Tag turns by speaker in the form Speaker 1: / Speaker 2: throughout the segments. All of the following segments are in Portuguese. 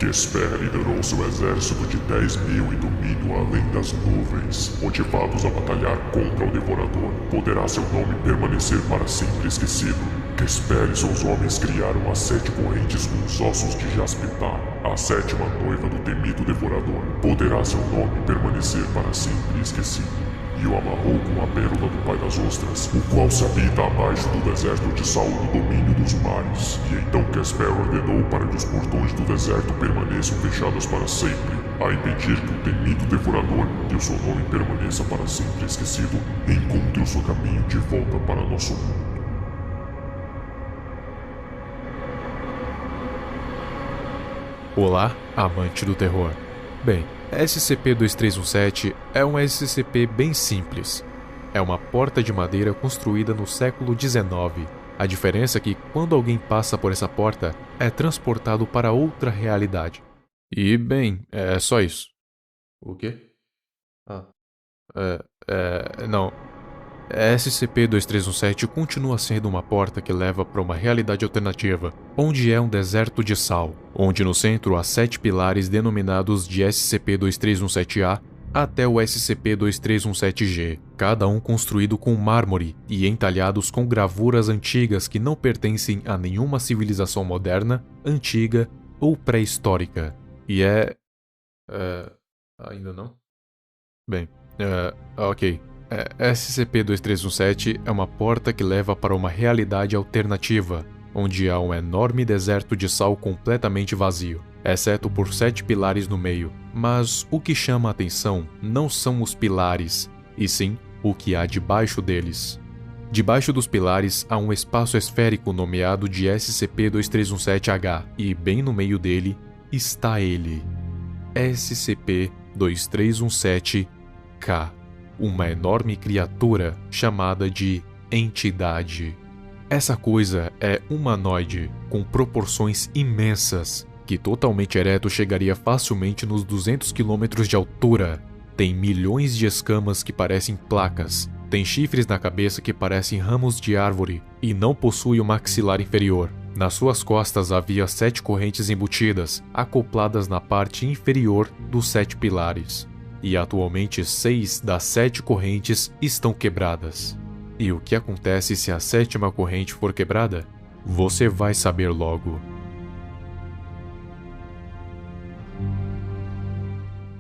Speaker 1: Kesper liderou seu exército de 10.000 em domínio além das nuvens, motivados a batalhar contra o Devorador. Poderá seu nome permanecer para sempre esquecido. Kesper e seus homens criaram as 7 correntes com os ossos de Jaspitar, a 7ª noiva do temido Devorador. Poderá seu nome permanecer para sempre esquecido. E o amarrou com a pérola do pai das ostras, o qual se habita abaixo do deserto de Saul no domínio dos mares. E então Kesper ordenou para que os portões do deserto permaneçam fechados para sempre, a impedir que o temido Devorador, e o seu nome permaneça para sempre esquecido, encontre o seu caminho de volta para nosso mundo.
Speaker 2: Olá, amante do terror. Bem, SCP-2317 é um SCP bem simples. É uma porta de madeira construída no século XIX. A diferença é que, quando alguém passa por essa porta, é transportado para outra realidade. E, bem, é só isso. O quê? Não. SCP-2317 continua sendo uma porta que leva para uma realidade alternativa, onde é um deserto de sal, onde no centro há 7 pilares denominados de SCP-2317-A até o SCP-2317-G, cada um construído com mármore e entalhados com gravuras antigas que não pertencem a nenhuma civilização moderna, antiga ou pré-histórica. E ainda não? Bem, ok. SCP-2317 é uma porta que leva para uma realidade alternativa, onde há um enorme deserto de sal completamente vazio, exceto por 7 pilares no meio. Mas o que chama a atenção não são os pilares, e sim o que há debaixo deles. Debaixo dos pilares há um espaço esférico nomeado de SCP-2317-H, e bem no meio dele está ele, SCP-2317-K. Uma enorme criatura chamada de entidade. Essa coisa é humanoide, com proporções imensas, que totalmente ereto chegaria facilmente nos 200 km de altura. Tem milhões de escamas que parecem placas, tem chifres na cabeça que parecem ramos de árvore e não possui o maxilar inferior. Nas suas costas havia 7 correntes embutidas, acopladas na parte inferior dos 7 pilares. E atualmente 6 das 7 correntes estão quebradas. E o que acontece se a 7ª corrente for quebrada? Você vai saber logo.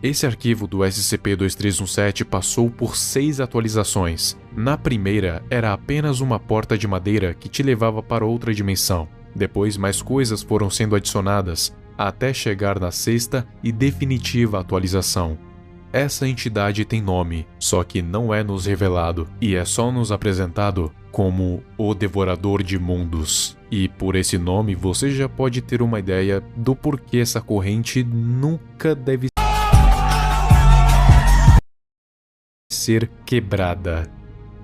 Speaker 2: Esse arquivo do SCP-2317 passou por 6 atualizações. Na primeira, era apenas uma porta de madeira que te levava para outra dimensão. Depois, mais coisas foram sendo adicionadas, até chegar na 6ª e definitiva atualização. Essa entidade tem nome, só que não é nos revelado, e é só nos apresentado como o Devorador de Mundos. E por esse nome você já pode ter uma ideia do porquê essa corrente nunca deve ser quebrada.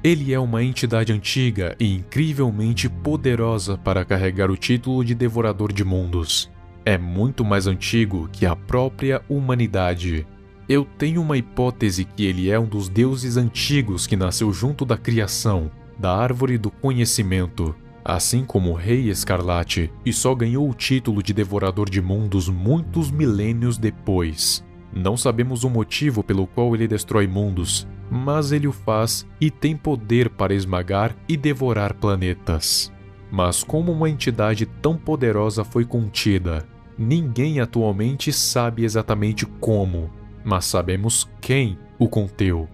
Speaker 2: Ele é uma entidade antiga e incrivelmente poderosa para carregar o título de Devorador de Mundos. É muito mais antigo que a própria humanidade. Eu tenho uma hipótese que ele é um dos deuses antigos que nasceu junto da criação, da árvore do conhecimento, assim como o Rei Escarlate, e só ganhou o título de Devorador de Mundos muitos milênios depois. Não sabemos o motivo pelo qual ele destrói mundos, mas ele o faz e tem poder para esmagar e devorar planetas. Mas como uma entidade tão poderosa foi contida? Ninguém atualmente sabe exatamente como, mas sabemos quem o conteu.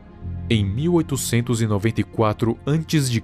Speaker 2: Em 1894 a.C.,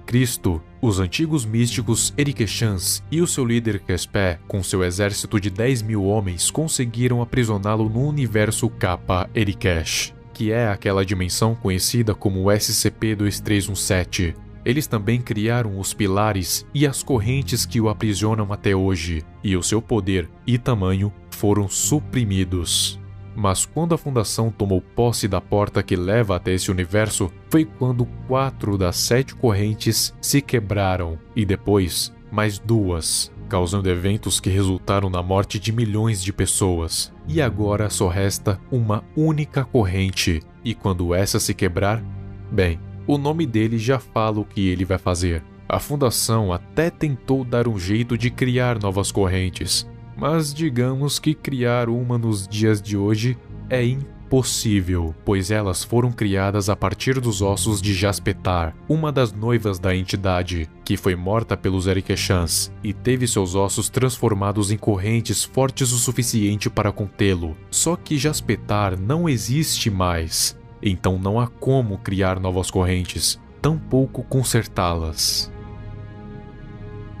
Speaker 2: os antigos místicos Erikeshans e o seu líder Kesper, com seu exército de 10.000 homens, conseguiram aprisioná-lo no universo Kappa Erikesh, que é aquela dimensão conhecida como SCP-2317. Eles também criaram os pilares e as correntes que o aprisionam até hoje, e o seu poder e tamanho foram suprimidos. Mas quando a Fundação tomou posse da porta que leva até esse universo, foi quando 4 das 7 correntes se quebraram, e depois mais 2, causando eventos que resultaram na morte de milhões de pessoas. E agora só resta uma única corrente, e quando essa se quebrar, bem, o nome dele já fala o que ele vai fazer. A Fundação até tentou dar um jeito de criar novas correntes, Mas digamos que criar uma nos dias de hoje é impossível, pois elas foram criadas a partir dos ossos de Jaspetar, uma das noivas da entidade, que foi morta pelos Erikeshans e teve seus ossos transformados em correntes fortes o suficiente para contê-lo. Só que Jaspetar não existe mais, então não há como criar novas correntes, tampouco consertá-las.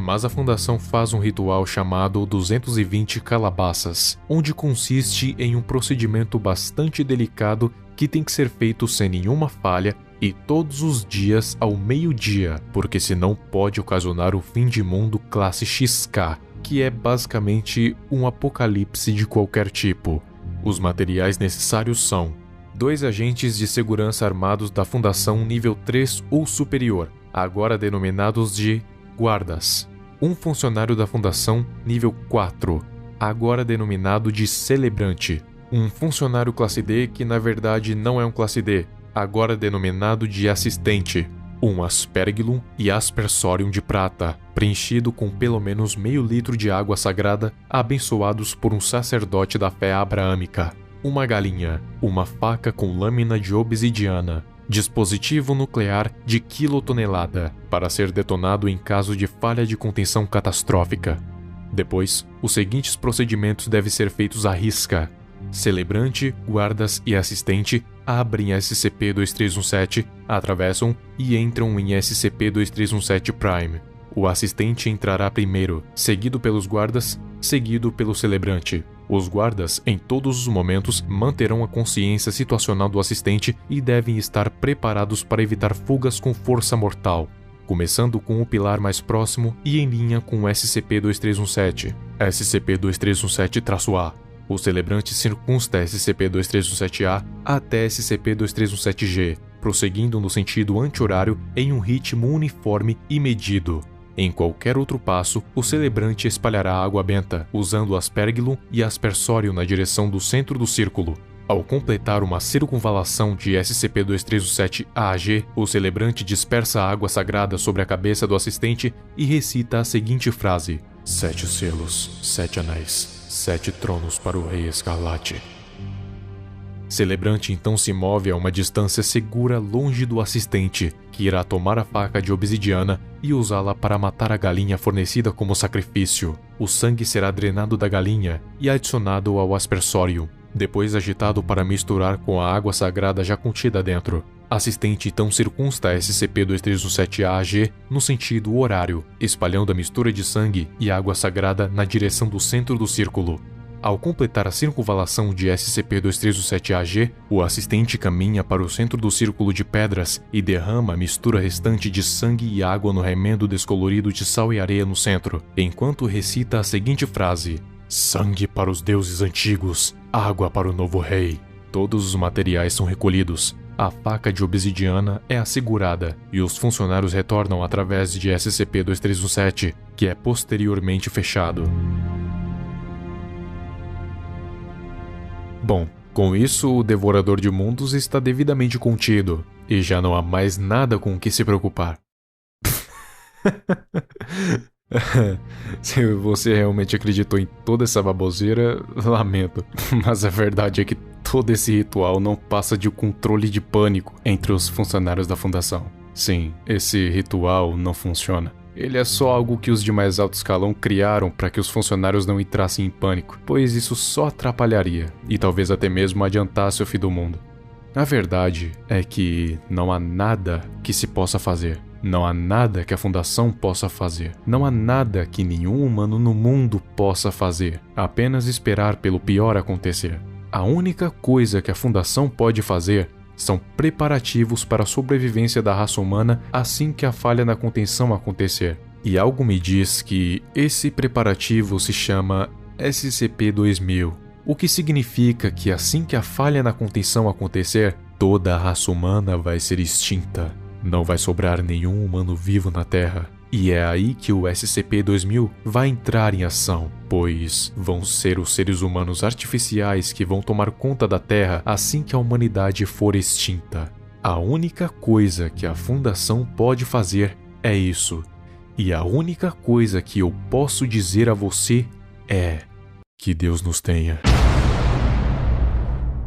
Speaker 2: Mas a Fundação faz um ritual chamado 220 Calabaças, onde consiste em um procedimento bastante delicado que tem que ser feito sem nenhuma falha e todos os dias ao meio-dia, porque senão pode ocasionar o fim de mundo classe XK, que é basicamente um apocalipse de qualquer tipo. Os materiais necessários são 2 agentes de segurança armados da Fundação nível 3 ou superior, agora denominados de guardas. 1 funcionário da Fundação nível 4, agora denominado de celebrante. 1 funcionário classe D que na verdade não é um classe D, agora denominado de assistente. 1 aspergillum e aspersorium de prata, preenchido com pelo menos meio litro de água sagrada, abençoados por um sacerdote da fé abraâmica. 1 galinha, 1 faca com lâmina de obsidiana, dispositivo nuclear de quilotonelada, para ser detonado em caso de falha de contenção catastrófica. Depois, os seguintes procedimentos devem ser feitos à risca. Celebrante, guardas e assistente abrem SCP-2317, atravessam e entram em SCP-2317 Prime. O assistente entrará primeiro, seguido pelos guardas, seguido pelo celebrante. Os guardas, em todos os momentos, manterão a consciência situacional do assistente e devem estar preparados para evitar fugas com força mortal, começando com o pilar mais próximo e em linha com o SCP-2317. SCP-2317-A. O celebrante circunsta SCP-2317-A até SCP-2317-G, prosseguindo no sentido anti-horário em um ritmo uniforme e medido. Em qualquer outro passo, o celebrante espalhará água benta, usando aspergillum e aspersório na direção do centro do círculo. Ao completar uma circunvalação de SCP-2317-A a G, o celebrante dispersa a água sagrada sobre a cabeça do assistente e recita a seguinte frase: 7 selos, 7 anéis, 7 tronos para o Rei Escarlate. Celebrante então se move a uma distância segura longe do assistente, que irá tomar a faca de obsidiana e usá-la para matar a galinha fornecida como sacrifício. O sangue será drenado da galinha e adicionado ao aspersório, depois agitado para misturar com a água sagrada já contida dentro. Assistente então circunsta SCP-2317-A a G no sentido horário, espalhando a mistura de sangue e água sagrada na direção do centro do círculo. Ao completar a circunvalação de SCP-2317-A a G, o assistente caminha para o centro do círculo de pedras e derrama a mistura restante de sangue e água no remendo descolorido de sal e areia no centro, enquanto recita a seguinte frase: sangue para os deuses antigos, água para o novo rei. Todos os materiais são recolhidos. A faca de obsidiana é assegurada e os funcionários retornam através de SCP-2317, que é posteriormente fechado. Bom, com isso o Devorador de Mundos está devidamente contido, e já não há mais nada com o que se preocupar. Se você realmente acreditou em toda essa baboseira, lamento, mas a verdade é que todo esse ritual não passa de um controle de pânico entre os funcionários da Fundação. Sim, esse ritual não funciona. Ele é só algo que os de mais alto escalão criaram para que os funcionários não entrassem em pânico, pois isso só atrapalharia e talvez até mesmo adiantasse o fim do mundo. A verdade é que não há nada que se possa fazer. Não há nada que a Fundação possa fazer. Não há nada que nenhum humano no mundo possa fazer. Apenas esperar pelo pior acontecer. A única coisa que a Fundação pode fazer são preparativos para a sobrevivência da raça humana assim que a falha na contenção acontecer. E algo me diz que esse preparativo se chama SCP-2000, o que significa que assim que a falha na contenção acontecer, toda a raça humana vai ser extinta. Não vai sobrar nenhum humano vivo na Terra. E é aí que o SCP-2000 vai entrar em ação, pois vão ser os seres humanos artificiais que vão tomar conta da Terra assim que a humanidade for extinta. A única coisa que a Fundação pode fazer é isso. E a única coisa que eu posso dizer a você é: Que Deus nos tenha.